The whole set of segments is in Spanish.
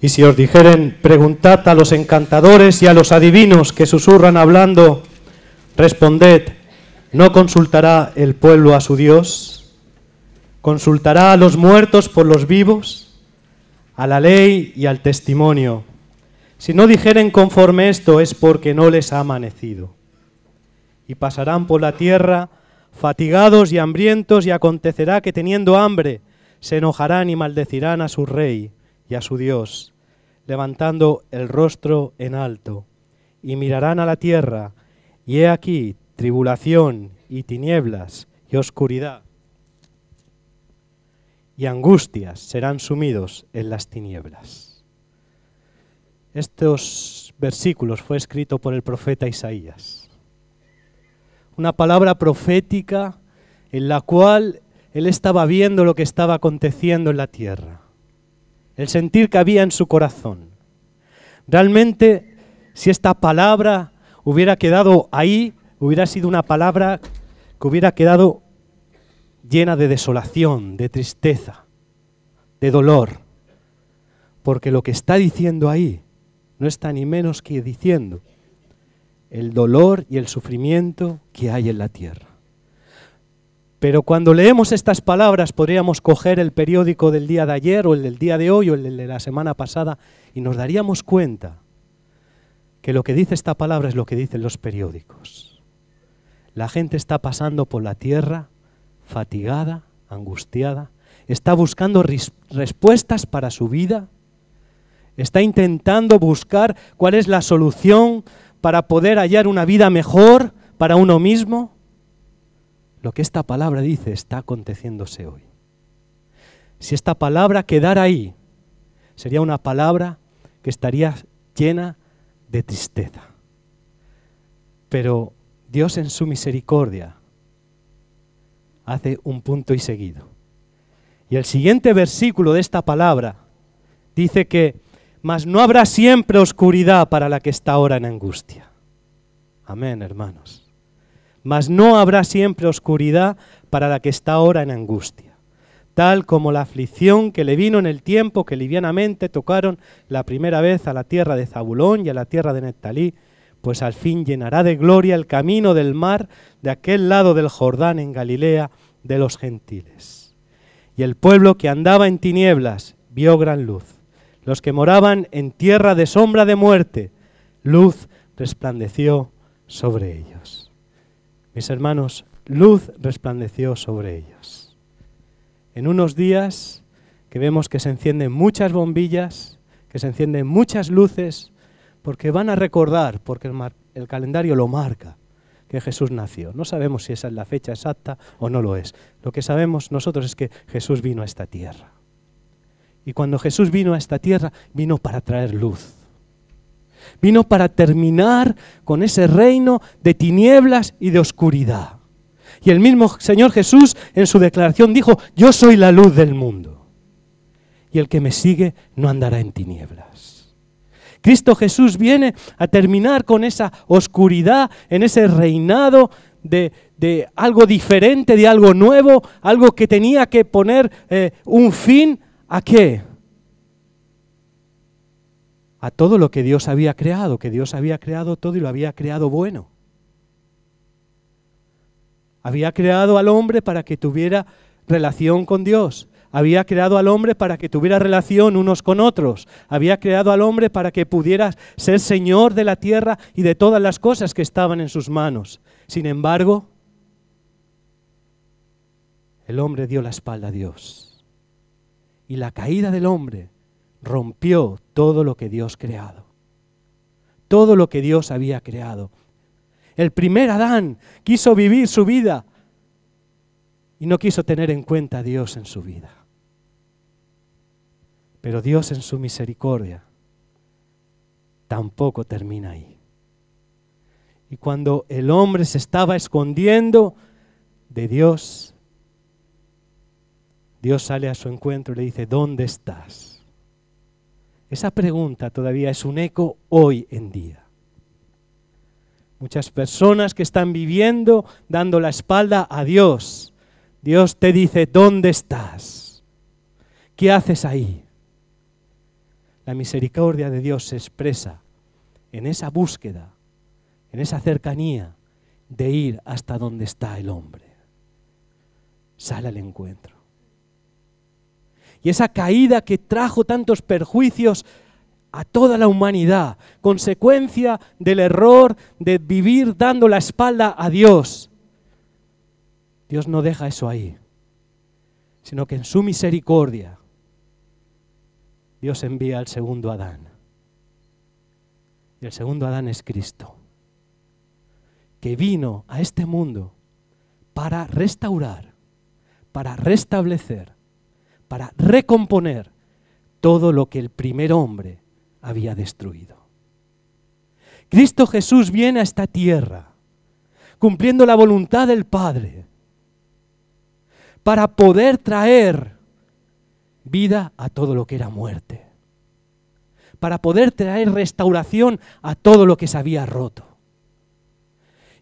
Y si os dijeren, preguntad a los encantadores y a los adivinos que susurran hablando, responded, ¿no consultará el pueblo a su Dios? ¿Consultará a los muertos por los vivos? A la ley y al testimonio. Si no dijeren conforme esto es porque no les ha amanecido. Y pasarán por la tierra fatigados y hambrientos, y acontecerá que teniendo hambre se enojarán y maldecirán a su rey y a su Dios, levantando el rostro en alto, y mirarán a la tierra, y he aquí tribulación y tinieblas y oscuridad, y angustias serán sumidos en las tinieblas. Estos versículos fue escrito por el profeta Isaías. Una palabra profética en la cual él estaba viendo lo que estaba aconteciendo en la tierra. El sentir que había en su corazón. Realmente, si esta palabra hubiera quedado ahí, hubiera sido una palabra que hubiera quedado llena de desolación, de tristeza, de dolor. Porque lo que está diciendo ahí no está ni menos que diciendo el dolor y el sufrimiento que hay en la tierra. Pero cuando leemos estas palabras podríamos coger el periódico del día de ayer o el del día de hoy o el de la semana pasada y nos daríamos cuenta que lo que dice esta palabra es lo que dicen los periódicos. La gente está pasando por la tierra fatigada, angustiada, está buscando respuestas para su vida, está intentando buscar cuál es la solución para poder hallar una vida mejor para uno mismo. Lo que esta palabra dice está aconteciéndose hoy. Si esta palabra quedara ahí, sería una palabra que estaría llena de tristeza. Pero Dios en su misericordia hace un punto y seguido. Y el siguiente versículo de esta palabra dice que mas no habrá siempre oscuridad para la que está ahora en angustia. Amén, hermanos. Mas no habrá siempre oscuridad para la que está ahora en angustia, tal como la aflicción que le vino en el tiempo que livianamente tocaron la primera vez a la tierra de Zabulón y a la tierra de Neftalí, pues al fin llenará de gloria el camino del mar de aquel lado del Jordán en Galilea de los gentiles. Y el pueblo que andaba en tinieblas vio gran luz. Los que moraban en tierra de sombra de muerte, luz resplandeció sobre ellos. Mis hermanos, luz resplandeció sobre ellos. En unos días que vemos que se encienden muchas bombillas, que se encienden muchas luces, porque van a recordar, porque el calendario lo marca, que Jesús nació. No sabemos si esa es la fecha exacta o no lo es. Lo que sabemos nosotros es que Jesús vino a esta tierra. Y cuando Jesús vino a esta tierra, vino para traer luz. Vino para terminar con ese reino de tinieblas y de oscuridad. Y el mismo Señor Jesús en su declaración dijo, yo soy la luz del mundo. Y el que me sigue no andará en tinieblas. Cristo Jesús viene a terminar con esa oscuridad, en ese reinado de algo diferente, de algo nuevo, algo que tenía que poner un fin. ¿A qué? A todo lo que Dios había creado, que Dios había creado todo y lo había creado bueno. Había creado al hombre para que tuviera relación con Dios. Había creado al hombre para que tuviera relación unos con otros. Había creado al hombre para que pudiera ser señor de la tierra y de todas las cosas que estaban en sus manos. Sin embargo, el hombre dio la espalda a Dios. Y la caída del hombre rompió todo lo que Dios creado. Todo lo que Dios había creado. El primer Adán quiso vivir su vida y no quiso tener en cuenta a Dios en su vida. Pero Dios en su misericordia tampoco termina ahí. Y cuando el hombre se estaba escondiendo de Dios, Dios sale a su encuentro y le dice, ¿dónde estás? Esa pregunta todavía es un eco hoy en día. Muchas personas que están viviendo dando la espalda a Dios. Dios te dice, ¿dónde estás? ¿Qué haces ahí? La misericordia de Dios se expresa en esa búsqueda, en esa cercanía de ir hasta donde está el hombre. Sale al encuentro. Y esa caída que trajo tantos perjuicios a toda la humanidad, consecuencia del error de vivir dando la espalda a Dios. Dios no deja eso ahí, sino que en su misericordia Dios envía al segundo Adán. Y el segundo Adán es Cristo, que vino a este mundo para restaurar, para restablecer, para recomponer todo lo que el primer hombre había destruido. Cristo Jesús viene a esta tierra, cumpliendo la voluntad del Padre, para poder traer vida a todo lo que era muerte, para poder traer restauración a todo lo que se había roto.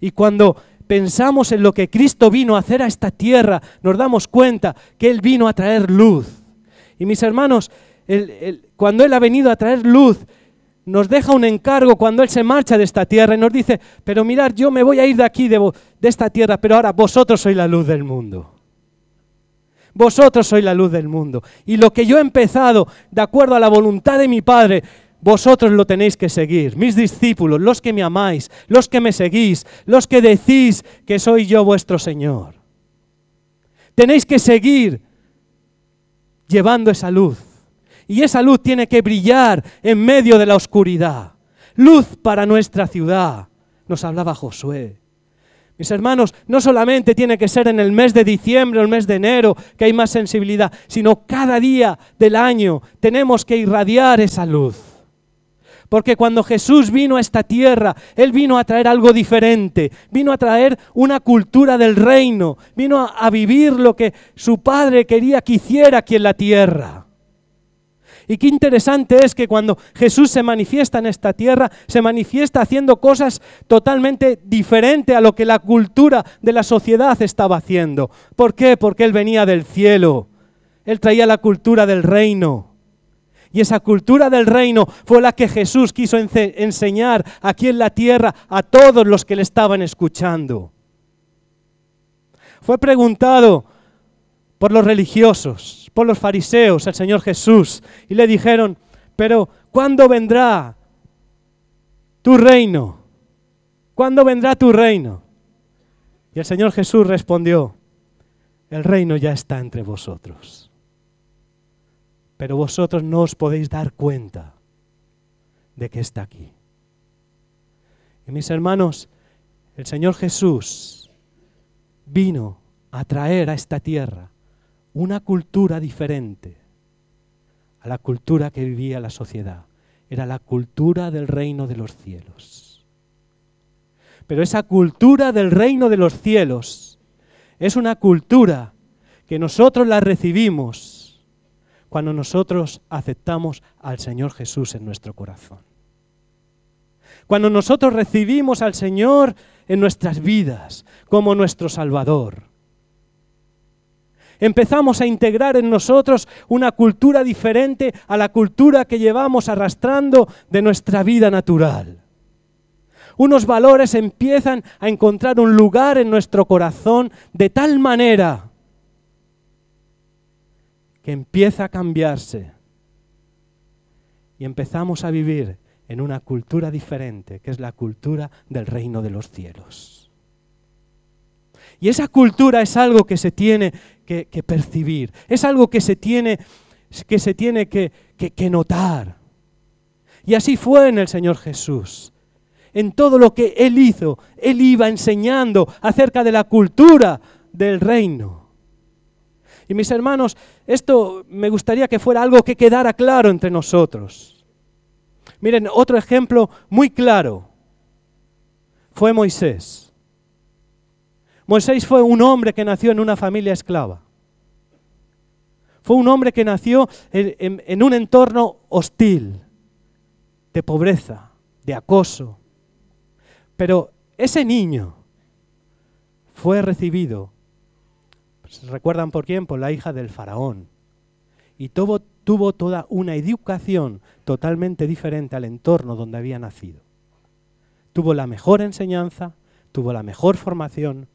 Y cuando pensamos en lo que Cristo vino a hacer a esta tierra, nos damos cuenta que Él vino a traer luz. Y mis hermanos, cuando Él ha venido a traer luz, nos deja un encargo cuando Él se marcha de esta tierra y nos dice, pero mirad, yo me voy a ir de aquí, de esta tierra, pero ahora vosotros sois la luz del mundo. Vosotros sois la luz del mundo. Y lo que yo he empezado, de acuerdo a la voluntad de mi Padre, vosotros lo tenéis que seguir. Mis discípulos, los que me amáis, los que me seguís, los que decís que soy yo vuestro Señor. Tenéis que seguir llevando esa luz. Y esa luz tiene que brillar en medio de la oscuridad. Luz para nuestra ciudad, nos hablaba Josué. Mis hermanos, no solamente tiene que ser en el mes de diciembre o el mes de enero que hay más sensibilidad, sino cada día del año tenemos que irradiar esa luz. Porque cuando Jesús vino a esta tierra, Él vino a traer algo diferente, vino a traer una cultura del reino, vino a vivir lo que su Padre quería que hiciera aquí en la tierra. Y qué interesante es que cuando Jesús se manifiesta en esta tierra, se manifiesta haciendo cosas totalmente diferentes a lo que la cultura de la sociedad estaba haciendo. ¿Por qué? Porque Él venía del cielo. Él traía la cultura del reino. Y esa cultura del reino fue la que Jesús quiso enseñar aquí en la tierra a todos los que le estaban escuchando. Fue preguntado por los religiosos, por los fariseos, al Señor Jesús, y le dijeron, pero ¿cuándo vendrá tu reino? ¿Cuándo vendrá tu reino? Y el Señor Jesús respondió, el reino ya está entre vosotros. Pero vosotros no os podéis dar cuenta de que está aquí. Y mis hermanos, el Señor Jesús vino a traer a esta tierra una cultura diferente a la cultura que vivía la sociedad. Era la cultura del reino de los cielos. Pero esa cultura del reino de los cielos es una cultura que nosotros la recibimos cuando nosotros aceptamos al Señor Jesús en nuestro corazón. Cuando nosotros recibimos al Señor en nuestras vidas como nuestro Salvador. Empezamos a integrar en nosotros una cultura diferente a la cultura que llevamos arrastrando de nuestra vida natural. Unos valores empiezan a encontrar un lugar en nuestro corazón de tal manera que empieza a cambiarse y empezamos a vivir en una cultura diferente, que es la cultura del reino de los cielos. Y esa cultura es algo que se tiene que percibir, es algo que se tiene que notar. Y así fue en el Señor Jesús. En todo lo que Él hizo, Él iba enseñando acerca de la cultura del reino. Y mis hermanos, esto me gustaría que fuera algo que quedara claro entre nosotros. Miren, otro ejemplo muy claro fue Moisés. Moisés fue un hombre que nació en una familia esclava. Fue un hombre que nació en un entorno hostil, de pobreza, de acoso. Pero ese niño fue recibido, ¿se recuerdan por quién? Por la hija del faraón. Y tuvo tuvo toda una educación totalmente diferente al entorno donde había nacido. Tuvo la mejor enseñanza, tuvo la mejor formación,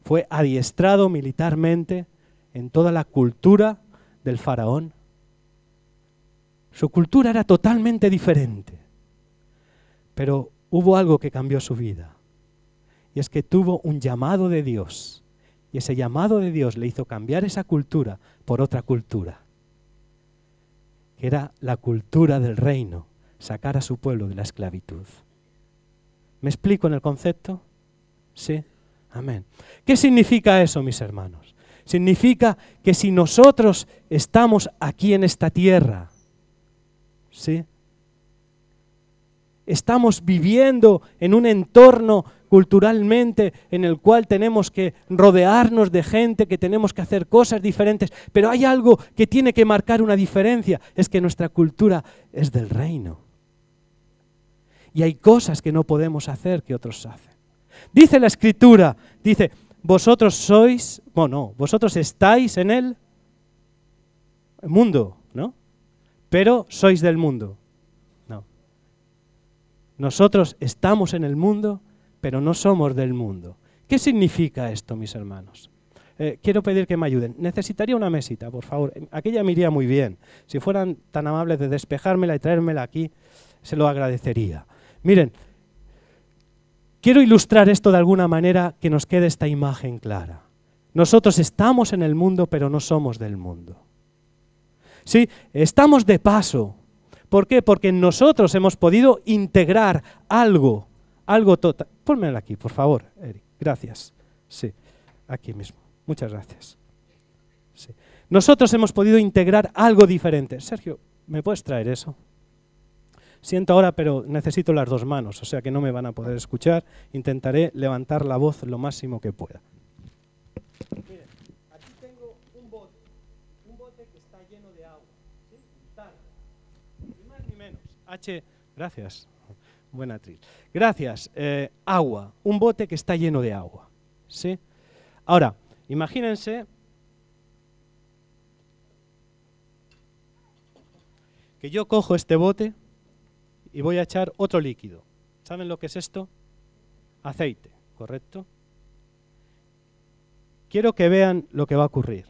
fue adiestrado militarmente en toda la cultura del faraón. Su cultura era totalmente diferente, pero hubo algo que cambió su vida, y es que tuvo un llamado de Dios, y ese llamado de Dios le hizo cambiar esa cultura por otra cultura, que era la cultura del reino, sacar a su pueblo de la esclavitud. ¿Me explico en el concepto? Sí. Amén. ¿Qué significa eso, mis hermanos? Significa que si nosotros estamos aquí en esta tierra, ¿sí?, estamos viviendo en un entorno culturalmente en el cual tenemos que rodearnos de gente, que tenemos que hacer cosas diferentes, pero hay algo que tiene que marcar una diferencia, es que nuestra cultura es del reino. Y hay cosas que no podemos hacer que otros hacen. Dice la Escritura, dice, vosotros sois, bueno, vosotros estáis en el mundo, ¿no? Pero sois del mundo. No. Nosotros estamos en el mundo, pero no somos del mundo. ¿Qué significa esto, mis hermanos? Quiero pedir que me ayuden. Necesitaría una mesita, por favor. Aquella me iría muy bien. Si fueran tan amables de despejármela y traérmela aquí, se lo agradecería. Miren, quiero ilustrar esto de alguna manera que nos quede esta imagen clara. Nosotros estamos en el mundo, pero no somos del mundo. Sí, estamos de paso. ¿Por qué? Porque nosotros hemos podido integrar algo total. Pónmela aquí, por favor, Eric. Gracias. Sí, aquí mismo. Muchas gracias. Sí. Nosotros hemos podido integrar algo diferente. Sergio, ¿me puedes traer eso? Siento ahora, pero necesito las dos manos, o sea que no me van a poder escuchar. Intentaré levantar la voz lo máximo que pueda. Miren, aquí tengo un bote que está lleno de agua, ¿sí? Tal, ni más ni menos. Gracias, buena actriz. Gracias, agua, un bote que está lleno de agua, ¿sí? Ahora, imagínense que yo cojo este bote y voy a echar otro líquido. ¿Saben lo que es esto? Aceite, ¿correcto? Quiero que vean lo que va a ocurrir.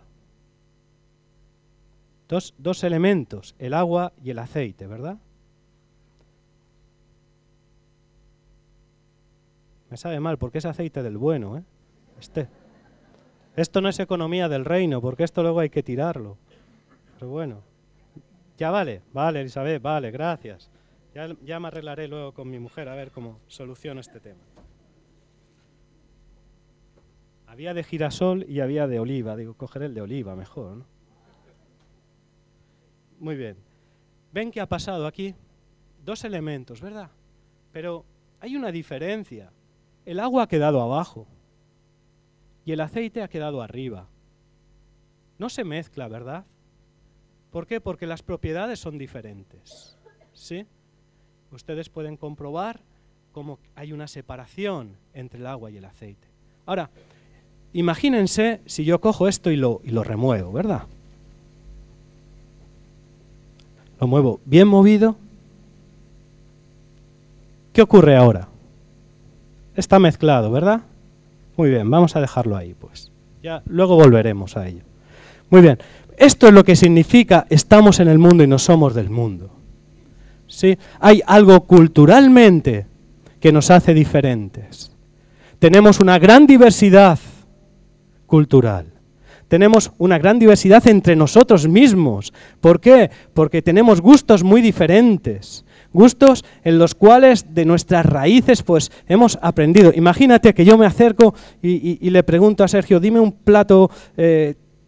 Dos elementos, el agua y el aceite, ¿verdad? Me sabe mal porque es aceite del bueno, ¿eh? Esto no es economía del reino, porque esto luego hay que tirarlo. Pero bueno, ya vale, Elizabeth, vale, gracias. Ya me arreglaré luego con mi mujer a ver cómo soluciono este tema. Había de girasol y había de oliva. Digo, cogeré el de oliva mejor, ¿no? Muy bien. ¿Ven qué ha pasado aquí? Dos elementos, ¿verdad? Pero hay una diferencia. El agua ha quedado abajo y el aceite ha quedado arriba. No se mezcla, ¿verdad? ¿Por qué? Porque las propiedades son diferentes, ¿sí? Ustedes pueden comprobar cómo hay una separación entre el agua y el aceite. Ahora, imagínense si yo cojo esto y lo remuevo, ¿verdad? Lo muevo bien movido. ¿Qué ocurre ahora? Está mezclado, ¿verdad? Muy bien, vamos a dejarlo ahí, pues. Ya luego volveremos a ello. Muy bien, esto es lo que significa estamos en el mundo y no somos del mundo. ¿Sí? Hay algo culturalmente que nos hace diferentes. Tenemos una gran diversidad cultural. Tenemos una gran diversidad entre nosotros mismos. ¿Por qué? Porque tenemos gustos muy diferentes. Gustos en los cuales de nuestras raíces pues hemos aprendido. Imagínate que yo me acerco y le pregunto a Sergio, dime un plato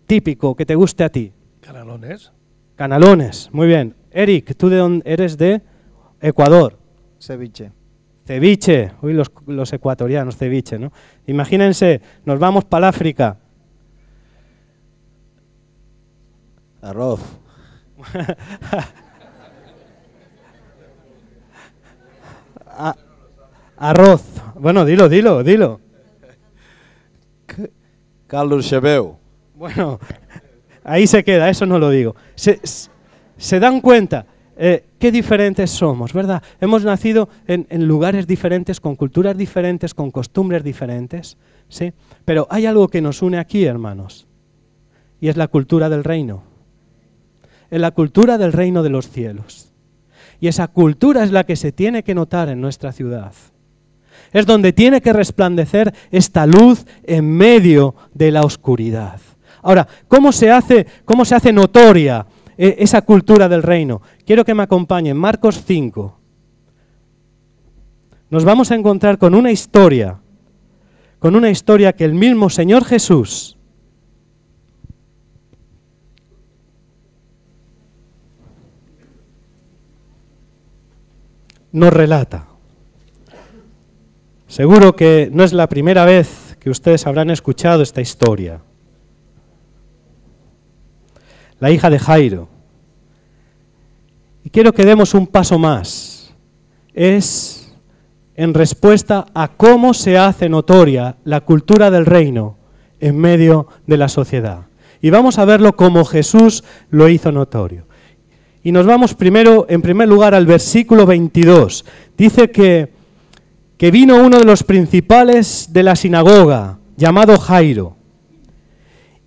típico que te guste a ti. Canalones. Canalones, muy bien. Eric, ¿tú de dónde eres? De Ecuador. Ceviche. Ceviche, uy, los ecuatorianos, ceviche, ¿no? Imagínense, nos vamos para el África. Arroz. Arroz. Bueno, dilo. Carlos Cheveu. Bueno, ahí se queda, eso no lo digo. se dan cuenta qué diferentes somos, ¿verdad? Hemos nacido en lugares diferentes, con culturas diferentes, con costumbres diferentes, ¿sí? Pero hay algo que nos une aquí, hermanos, y es la cultura del reino. Es la cultura del reino de los cielos. Y esa cultura es la que se tiene que notar en nuestra ciudad. Es donde tiene que resplandecer esta luz en medio de la oscuridad. Ahora, ¿cómo se hace notoria esa cultura del reino? Quiero que me acompañen. Marcos 5. Nos vamos a encontrar con una historia que el mismo Señor Jesús nos relata. Seguro que no es la primera vez que ustedes habrán escuchado esta historia. La hija de Jairo. Y quiero que demos un paso más. Es en respuesta a cómo se hace notoria la cultura del reino en medio de la sociedad. Y vamos a verlo como Jesús lo hizo notorio. Y nos vamos en primer lugar, al versículo 22. Dice que vino uno de los principales de la sinagoga, llamado Jairo,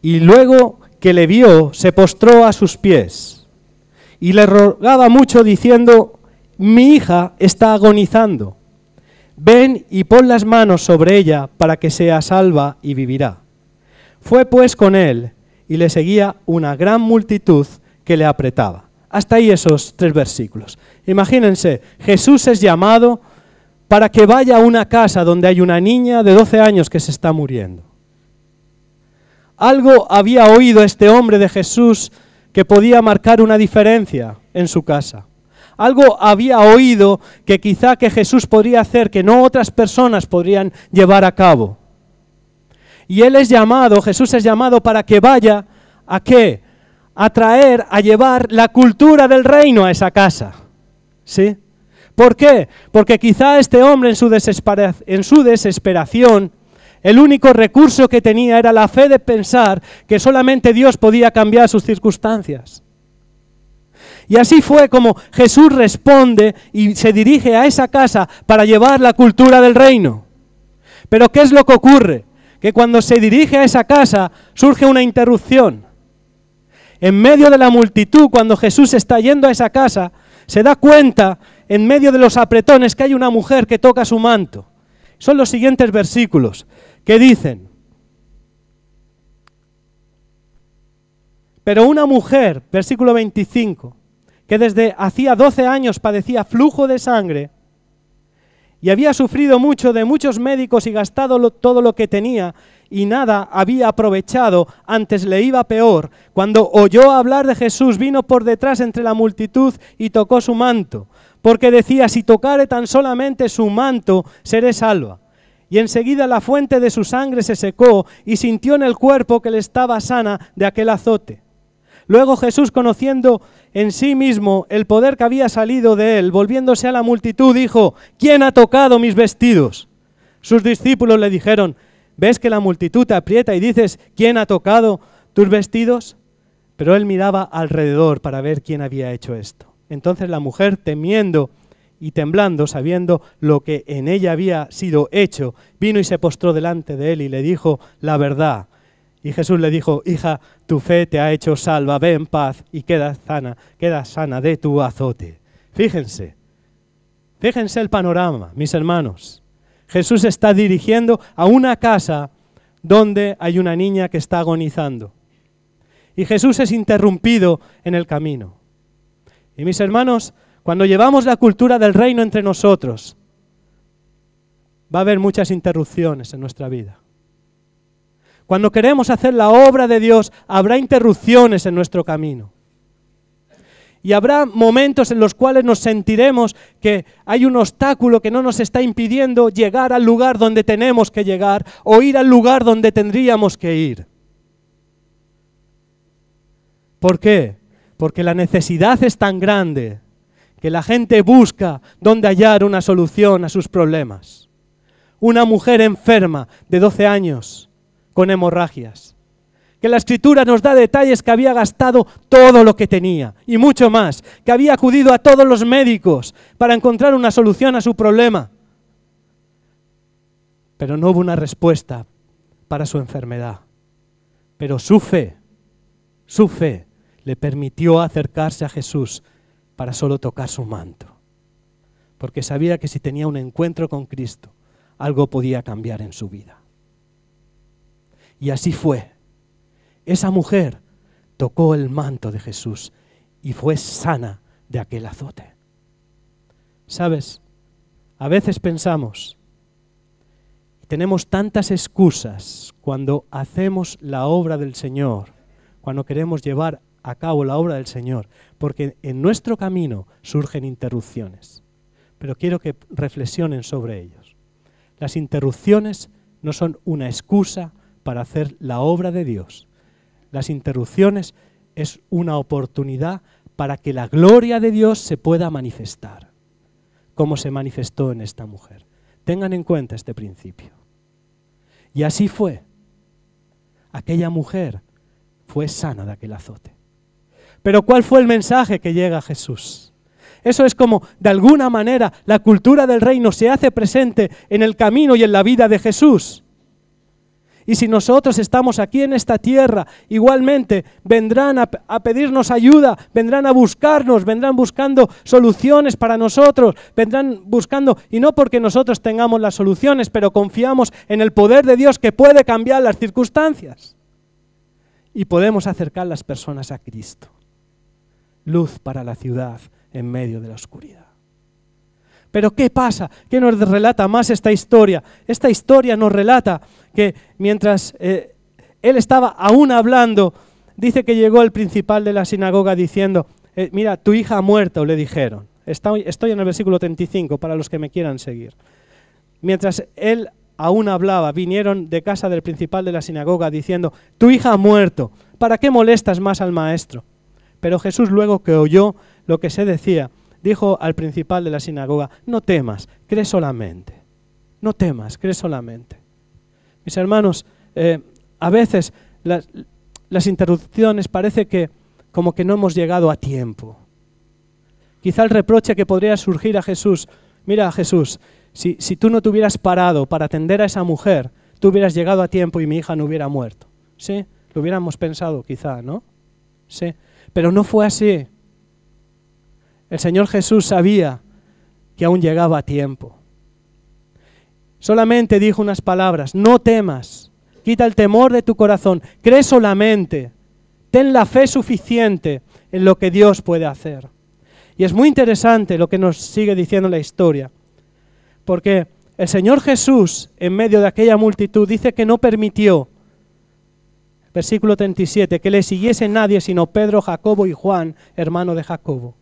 y luego que le vio, se postró a sus pies, y le rogaba mucho diciendo: mi hija está agonizando, ven y pon las manos sobre ella para que sea salva y vivirá. Fue pues con él, y le seguía una gran multitud que le apretaba. Hasta ahí esos 3 versículos. Imagínense, Jesús es llamado para que vaya a una casa donde hay una niña de 12 años que se está muriendo. Algo había oído este hombre de Jesús que podía marcar una diferencia en su casa. Algo había oído que quizá que Jesús podría hacer que no otras personas podrían llevar a cabo. Y Jesús es llamado para que vaya ¿a qué? A llevar la cultura del reino a esa casa. ¿Sí? ¿Por qué? Porque quizá este hombre en su desesperación, el único recurso que tenía era la fe de pensar que solamente Dios podía cambiar sus circunstancias. Y así fue como Jesús responde y se dirige a esa casa para llevar la cultura del reino. Pero ¿qué es lo que ocurre? Que cuando se dirige a esa casa surge una interrupción. En medio de la multitud, cuando Jesús está yendo a esa casa, se da cuenta, en medio de los apretones, que hay una mujer que toca su manto. Son los siguientes versículos que dicen: pero una mujer, versículo 25, que desde hacía 12 años padecía flujo de sangre y había sufrido mucho de muchos médicos y gastado todo lo que tenía y nada había aprovechado, antes le iba peor, cuando oyó hablar de Jesús, vino por detrás entre la multitud y tocó su manto, porque decía: si tocare tan solamente su manto, seré salva. Y enseguida la fuente de su sangre se secó y sintió en el cuerpo que le estaba sana de aquel azote. Luego Jesús, conociendo en sí mismo el poder que había salido de él, volviéndose a la multitud, dijo: ¿quién ha tocado mis vestidos? Sus discípulos le dijeron: ¿ves que la multitud te aprieta y dices: ¿quién ha tocado tus vestidos? Pero él miraba alrededor para ver quién había hecho esto. Entonces la mujer, temiendo y temblando, sabiendo lo que en ella había sido hecho, vino y se postró delante de él y le dijo la verdad. Y Jesús le dijo: hija, tu fe te ha hecho salva, ve en paz y queda sana de tu azote. Fíjense el panorama, mis hermanos. Jesús está dirigiendo a una casa donde hay una niña que está agonizando. Y Jesús es interrumpido en el camino. Y mis hermanos, cuando llevamos la cultura del reino entre nosotros, va a haber muchas interrupciones en nuestra vida. Cuando queremos hacer la obra de Dios, habrá interrupciones en nuestro camino. Y habrá momentos en los cuales nos sentiremos que hay un obstáculo que no nos está impidiendo llegar al lugar donde tenemos que llegar o ir al lugar donde tendríamos que ir. ¿Por qué? Porque la necesidad es tan grande que la gente busca dónde hallar una solución a sus problemas. Una mujer enferma de 12 años con hemorragias. que la Escritura nos da detalles que había gastado todo lo que tenía y mucho más, que había acudido a todos los médicos para encontrar una solución a su problema. Pero no hubo una respuesta para su enfermedad. Pero su fe le permitió acercarse a Jesús para solo tocar su manto. Porque sabía que si tenía un encuentro con Cristo, algo podía cambiar en su vida. Y así fue. Esa mujer tocó el manto de Jesús y fue sana de aquel azote. ¿Sabes? A veces pensamos, tenemos tantas excusas cuando hacemos la obra del Señor, cuando queremos llevar a cabo la obra del Señor, porque en nuestro camino surgen interrupciones. Pero quiero que reflexionen sobre ellos. Las interrupciones no son una excusa para hacer la obra de Dios. Las interrupciones es una oportunidad para que la gloria de Dios se pueda manifestar, como se manifestó en esta mujer. Tengan en cuenta este principio. Y así fue. Aquella mujer fue sana de aquel azote. Pero ¿cuál fue el mensaje que llega a Jesús? Eso es como, de alguna manera, la cultura del reino se hace presente en el camino y en la vida de Jesús. Y si nosotros estamos aquí en esta tierra, igualmente vendrán a pedirnos ayuda, vendrán a buscarnos, vendrán buscando soluciones para nosotros, vendrán buscando, y no porque nosotros tengamos las soluciones, pero confiamos en el poder de Dios que puede cambiar las circunstancias. Y podemos acercar las personas a Cristo. Luz para la ciudad en medio de la oscuridad. Pero ¿qué pasa? ¿Qué nos relata más esta historia? Esta historia nos relata que mientras él estaba aún hablando, dice que llegó el principal de la sinagoga diciendo, mira, tu hija ha muerto, le dijeron. Estoy en el versículo 35 para los que me quieran seguir. Mientras él aún hablaba, vinieron de casa del principal de la sinagoga diciendo, tu hija ha muerto, ¿para qué molestas más al maestro? Pero Jesús, luego que oyó lo que se decía, dijo al principal de la sinagoga, no temas, cree solamente. No temas, cree solamente. Mis hermanos, a veces las interrupciones parece que como que no hemos llegado a tiempo. Quizá el reproche que podría surgir a Jesús, mira Jesús, si tú no te hubieras parado para atender a esa mujer, tú hubieras llegado a tiempo y mi hija no hubiera muerto. ¿Sí? Lo hubiéramos pensado quizá, ¿no? Sí. Pero no fue así. El Señor Jesús sabía que aún llegaba a tiempo. Solamente dijo unas palabras, no temas, quita el temor de tu corazón, cree solamente, ten la fe suficiente en lo que Dios puede hacer. Y es muy interesante lo que nos sigue diciendo la historia, porque el Señor Jesús, en medio de aquella multitud, dice que no permitió, versículo 37, que le siguiese nadie sino Pedro, Jacobo y Juan, hermano de Jacobo.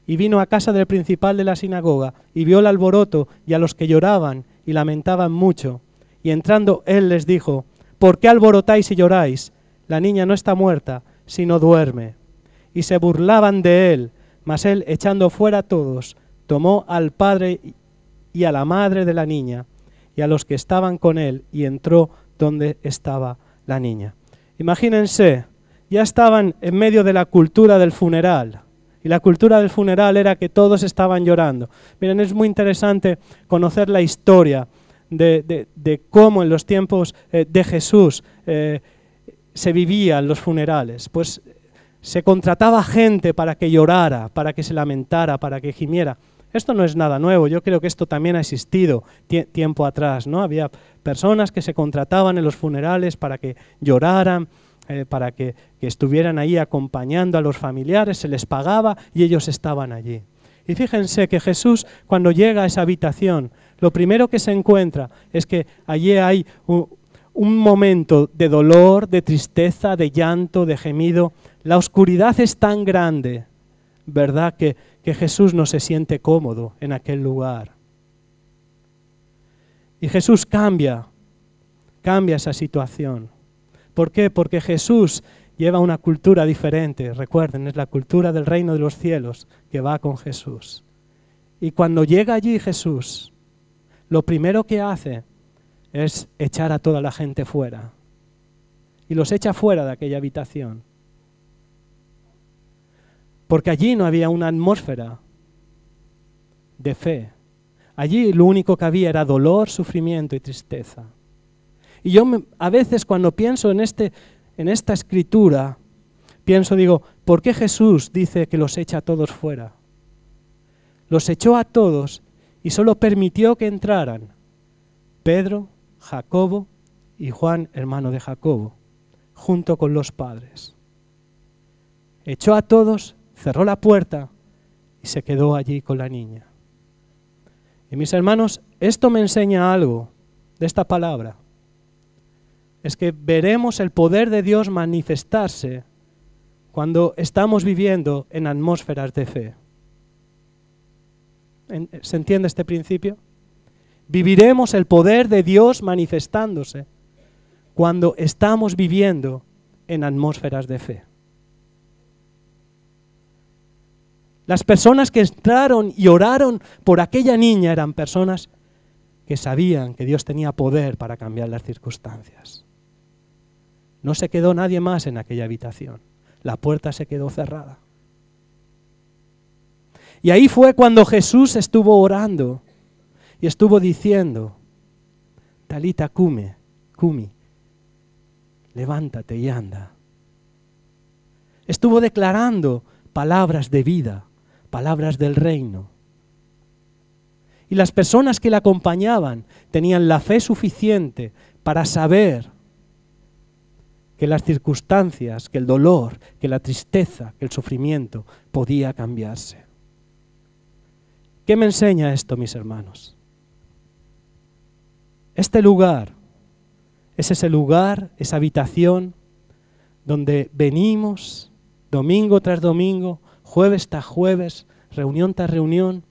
Y vino a casa del principal de la sinagoga, y vio el alboroto y a los que lloraban y lamentaban mucho. Y entrando él les dijo, ¿por qué alborotáis y lloráis? La niña no está muerta, sino duerme. Y se burlaban de él, mas él, echando fuera a todos, tomó al padre y a la madre de la niña, y a los que estaban con él, y entró donde estaba la niña. Imagínense, ya estaban en medio de la cultura del funeral. Y la cultura del funeral era que todos estaban llorando. Miren, es muy interesante conocer la historia de cómo en los tiempos de Jesús se vivían los funerales. Pues se contrataba gente para que llorara, para que se lamentara, para que gimiera. Esto no es nada nuevo, yo creo que esto también ha existido tiempo atrás, ¿no? Había personas que se contrataban en los funerales para que lloraran, para que estuvieran ahí acompañando a los familiares, se les pagaba y ellos estaban allí. Y fíjense que Jesús, cuando llega a esa habitación, lo primero que se encuentra es que allí hay un momento de dolor, de tristeza, de llanto, de gemido. La oscuridad es tan grande, ¿verdad?, que Jesús no se siente cómodo en aquel lugar. Y Jesús cambia esa situación. ¿Por qué? Porque Jesús lleva una cultura diferente. Recuerden, es la cultura del reino de los cielos que va con Jesús. Y cuando llega allí Jesús, lo primero que hace es echar a toda la gente fuera. y los echa fuera de aquella habitación. Porque allí no había una atmósfera de fe. Allí lo único que había era dolor, sufrimiento y tristeza. Y yo a veces cuando pienso en esta escritura, digo, ¿por qué Jesús dice que los echa a todos fuera? Los echó a todos y solo permitió que entraran Pedro, Jacobo y Juan, hermano de Jacobo, junto con los padres. Echó a todos, cerró la puerta y se quedó allí con la niña. Y mis hermanos, esto me enseña algo de esta palabra. Es que veremos el poder de Dios manifestarse cuando estamos viviendo en atmósferas de fe. ¿Se entiende este principio? Viviremos el poder de Dios manifestándose cuando estamos viviendo en atmósferas de fe. Las personas que entraron y oraron por aquella niña eran personas que sabían que Dios tenía poder para cambiar las circunstancias. No se quedó nadie más en aquella habitación. La puerta se quedó cerrada. Y ahí fue cuando Jesús estuvo orando y estuvo diciendo, Talita cumi, levántate y anda. Estuvo declarando palabras de vida, palabras del reino. Y las personas que le acompañaban tenían la fe suficiente para saber que las circunstancias, que el dolor, que la tristeza, que el sufrimiento podía cambiarse. ¿Qué me enseña esto, mis hermanos? Este lugar es ese lugar, esa habitación donde venimos domingo tras domingo, jueves tras jueves, reunión tras reunión,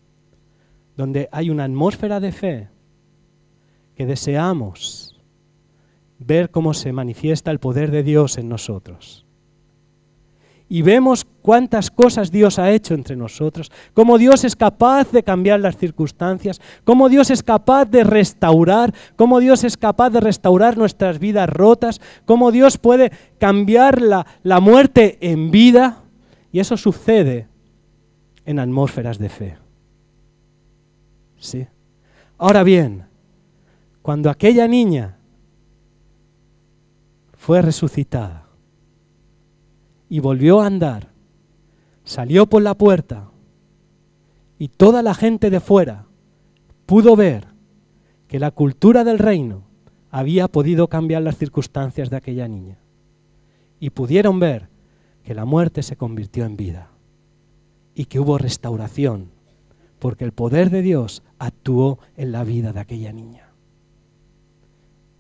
donde hay una atmósfera de fe que deseamos ver cómo se manifiesta el poder de Dios en nosotros. Y vemos cuántas cosas Dios ha hecho entre nosotros, cómo Dios es capaz de cambiar las circunstancias, cómo Dios es capaz de restaurar, cómo Dios es capaz de restaurar nuestras vidas rotas, cómo Dios puede cambiar la muerte en vida, y eso sucede en atmósferas de fe. ¿Sí? Ahora bien, cuando aquella niña fue resucitada y volvió a andar, salió por la puerta y toda la gente de fuera pudo ver que la cultura del reino había podido cambiar las circunstancias de aquella niña y pudieron ver que la muerte se convirtió en vida y que hubo restauración porque el poder de Dios actuó en la vida de aquella niña.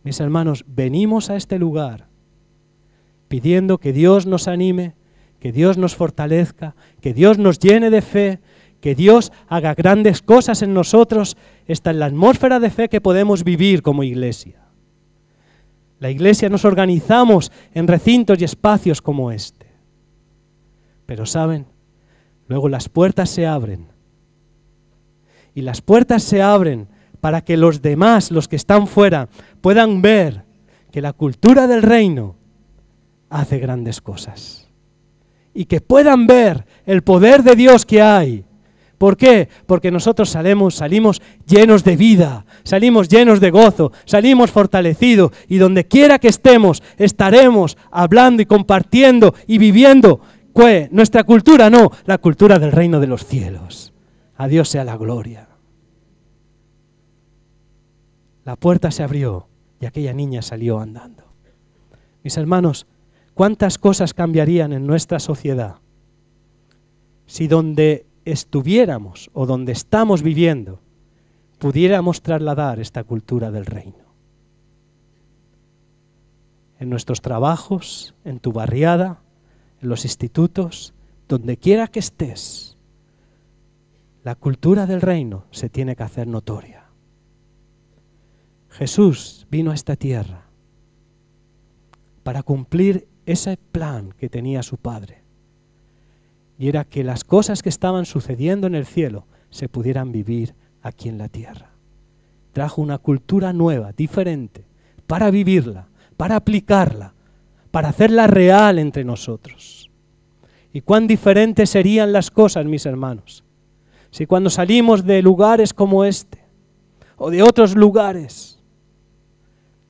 Mis hermanos, venimos a este lugar pidiendo que Dios nos anime, que Dios nos fortalezca, que Dios nos llene de fe, que Dios haga grandes cosas en nosotros. Esta es la atmósfera de fe que podemos vivir como iglesia. La iglesia nos organizamos en recintos y espacios como este. Pero ¿saben? Luego las puertas se abren. Y las puertas se abren para que los demás, los que están fuera, puedan ver que la cultura del reino hace grandes cosas. Y que puedan ver el poder de Dios que hay. ¿Por qué? Porque nosotros salimos llenos de vida, salimos llenos de gozo, salimos fortalecidos y donde quiera que estemos estaremos hablando y compartiendo y viviendo nuestra cultura, no, la cultura del reino de los cielos. A Dios sea la gloria. La puerta se abrió y aquella niña salió andando. Mis hermanos, ¿cuántas cosas cambiarían en nuestra sociedad si donde estuviéramos o donde estamos viviendo pudiéramos trasladar esta cultura del reino? En nuestros trabajos, en tu barriada, en los institutos, donde quiera que estés, la cultura del reino se tiene que hacer notoria. Jesús vino a esta tierra para cumplir ese plan que tenía su Padre. Y era que las cosas que estaban sucediendo en el cielo se pudieran vivir aquí en la tierra. Trajo una cultura nueva, diferente, para vivirla, para aplicarla, para hacerla real entre nosotros. Y cuán diferentes serían las cosas, mis hermanos, si cuando salimos de lugares como este, o de otros lugares,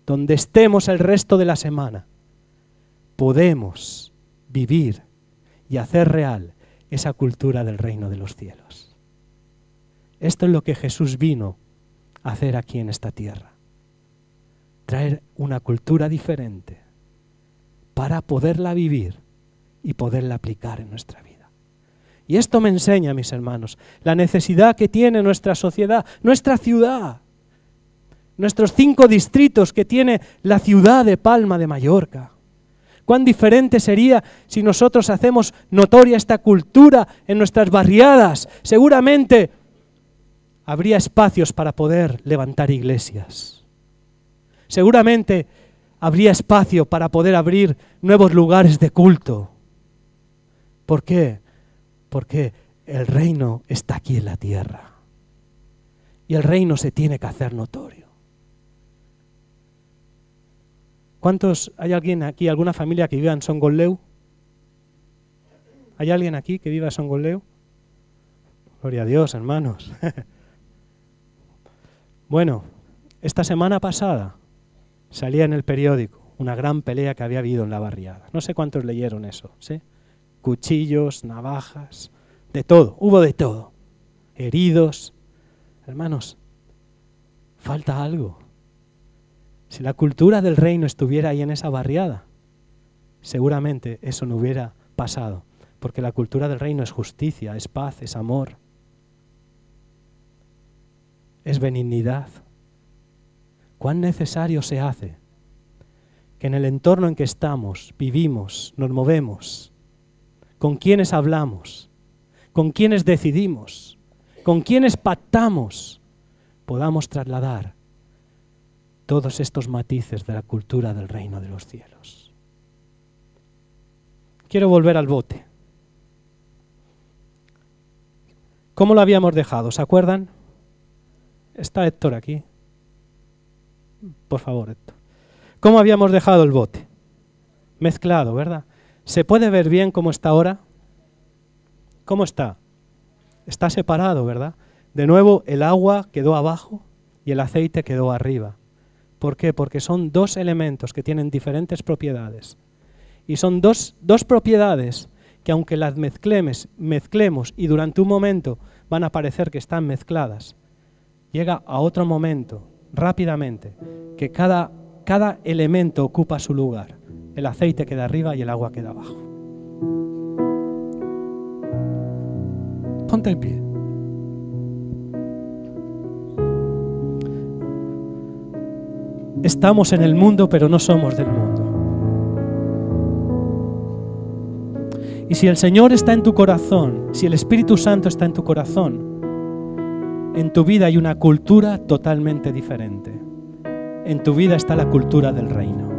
donde estemos el resto de la semana, podemos vivir y hacer real esa cultura del reino de los cielos. Esto es lo que Jesús vino a hacer aquí en esta tierra. Traer una cultura diferente para poderla vivir y poderla aplicar en nuestra vida. Y esto me enseña, mis hermanos, la necesidad que tiene nuestra sociedad, nuestra ciudad, nuestros 5 distritos que tiene la ciudad de Palma de Mallorca. Cuán diferente sería si nosotros hacemos notoria esta cultura en nuestras barriadas. Seguramente habría espacios para poder levantar iglesias. Seguramente habría espacio para poder abrir nuevos lugares de culto. ¿Por qué? Porque el reino está aquí en la tierra. Y el reino se tiene que hacer notorio. ¿Cuántos, hay alguien aquí, alguna familia que viva en Son Gotleu? ¿Hay alguien aquí que viva en Son Gotleu? Gloria a Dios, hermanos. Bueno, esta semana pasada salía en el periódico una gran pelea que había habido en la barriada. No sé cuántos leyeron eso, ¿sí? Cuchillos, navajas, de todo, hubo de todo. Heridos. Hermanos, falta algo. Si la cultura del reino estuviera ahí en esa barriada, seguramente eso no hubiera pasado, porque la cultura del reino es justicia, es paz, es amor, es benignidad. Cuán necesario se hace que en el entorno en que estamos, vivimos, nos movemos, con quienes hablamos, con quienes decidimos, con quienes pactamos, podamos trasladar todos estos matices de la cultura del reino de los cielos. Quiero volver al bote. ¿Cómo lo habíamos dejado? ¿Se acuerdan? Está Héctor aquí. Por favor, Héctor. ¿Cómo habíamos dejado el bote? Mezclado, ¿verdad? ¿Se puede ver bien cómo está ahora? ¿Cómo está? Está separado, ¿verdad? De nuevo, el agua quedó abajo y el aceite quedó arriba. ¿Por qué? Porque son 2 elementos que tienen diferentes propiedades. Y son dos propiedades que aunque las mezclemos y durante un momento van a parecer que están mezcladas, llega a otro momento, rápidamente, que cada elemento ocupa su lugar. El aceite queda arriba y el agua queda abajo. Ponte en pie. Estamos en el mundo, pero no somos del mundo. Y si el Señor está en tu corazón, si el Espíritu Santo está en tu corazón, en tu vida hay una cultura totalmente diferente. En tu vida está la cultura del reino.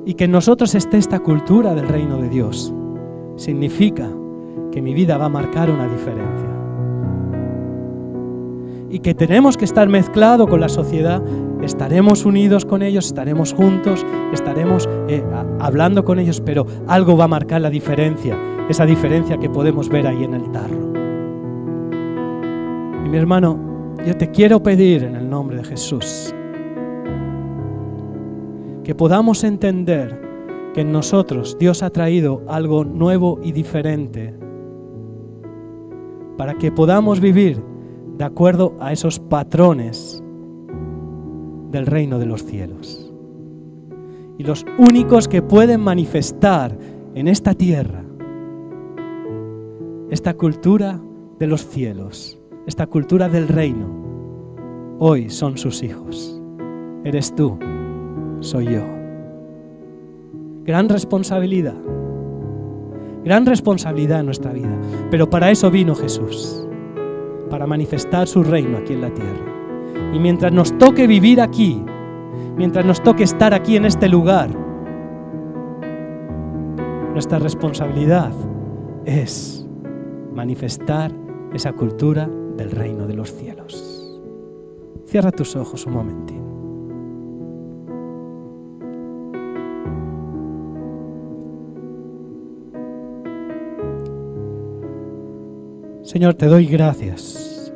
Y que en nosotros esté esta cultura del reino de Dios significa que mi vida va a marcar una diferencia. Y que tenemos que estar mezclados con la sociedad, estaremos unidos con ellos, estaremos juntos, estaremos hablando con ellos, pero algo va a marcar la diferencia, esa diferencia que podemos ver ahí en el tarro. Y mi hermano, yo te quiero pedir en el nombre de Jesús que podamos entender que en nosotros Dios ha traído algo nuevo y diferente para que podamos vivir de acuerdo a esos patrones del reino de los cielos. Y los únicos que pueden manifestar en esta tierra esta cultura de los cielos, esta cultura del reino, hoy son sus hijos. Eres tú, soy yo. Gran responsabilidad en nuestra vida. Pero para eso vino Jesús, para manifestar su reino aquí en la tierra. Y mientras nos toque vivir aquí, mientras nos toque estar aquí en este lugar, nuestra responsabilidad es manifestar esa cultura del reino de los cielos. Cierra tus ojos un momentín. Señor, te doy gracias,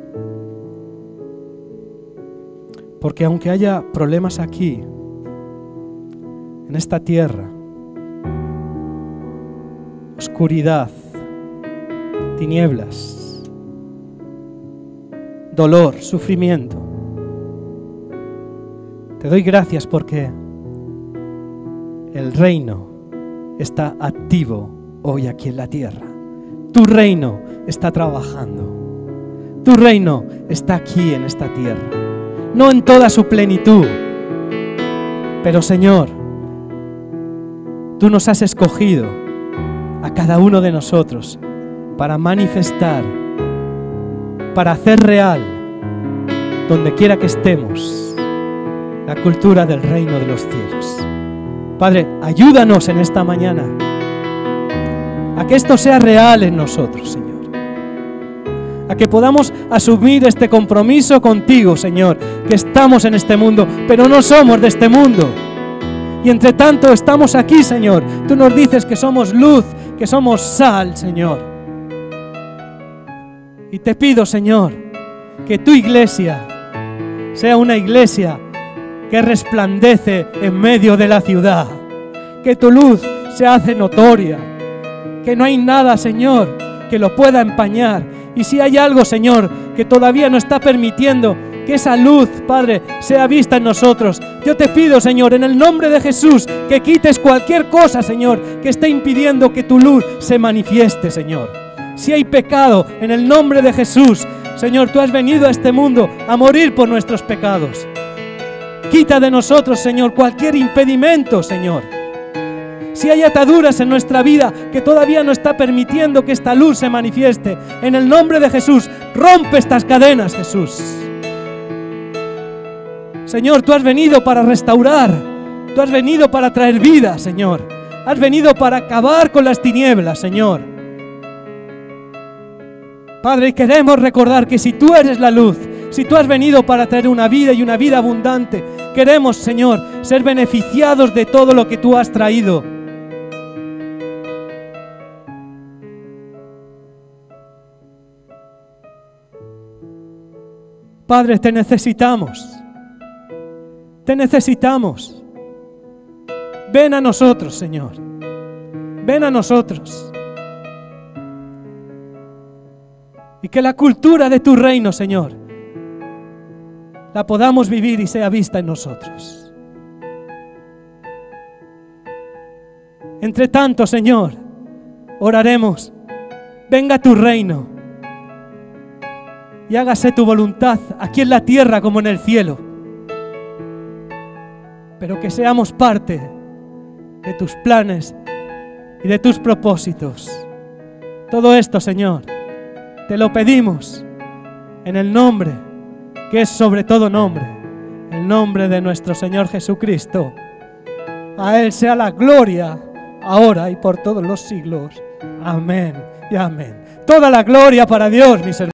porque aunque haya problemas aquí, en esta tierra, oscuridad, tinieblas, dolor, sufrimiento, te doy gracias porque el reino está activo hoy aquí en la tierra. Tu reino está trabajando. Tu reino está aquí en esta tierra. No en toda su plenitud. Pero Señor, tú nos has escogido a cada uno de nosotros para manifestar, para hacer real, donde quiera que estemos, la cultura del reino de los cielos. Padre, ayúdanos en esta mañana a que esto sea real en nosotros, Señor. A que podamos asumir este compromiso contigo, Señor, que estamos en este mundo, pero no somos de este mundo. Y entre tanto estamos aquí, Señor. Tú nos dices que somos luz, que somos sal, Señor. Y te pido, Señor, que tu iglesia sea una iglesia que resplandece en medio de la ciudad. Que tu luz se hace notoria. Que no hay nada, Señor, que lo pueda empañar. Y si hay algo, Señor, que todavía no está permitiendo que esa luz, Padre, sea vista en nosotros, yo te pido, Señor, en el nombre de Jesús, que quites cualquier cosa, Señor, que esté impidiendo que tu luz se manifieste, Señor. Si hay pecado, en el nombre de Jesús, Señor, tú has venido a este mundo a morir por nuestros pecados. Quita de nosotros, Señor, cualquier impedimento, Señor. Si hay ataduras en nuestra vida que todavía no está permitiendo que esta luz se manifieste, en el nombre de Jesús, rompe estas cadenas, Jesús. Señor, tú has venido para restaurar, tú has venido para traer vida, Señor. Has venido para acabar con las tinieblas, Señor. Padre, queremos recordar que si tú eres la luz, si tú has venido para traer una vida y una vida abundante, queremos, Señor, ser beneficiados de todo lo que tú has traído. Padre, te necesitamos. Te necesitamos. Ven a nosotros, Señor. Ven a nosotros. Y que la cultura de tu reino, Señor, la podamos vivir y sea vista en nosotros. Entre tanto, Señor, oraremos. Venga tu reino. Y hágase tu voluntad aquí en la tierra como en el cielo. Pero que seamos parte de tus planes y de tus propósitos. Todo esto, Señor, te lo pedimos en el nombre que es sobre todo nombre, el nombre de nuestro Señor Jesucristo. A Él sea la gloria, ahora y por todos los siglos. Amén y amén. Toda la gloria para Dios, mis hermanos.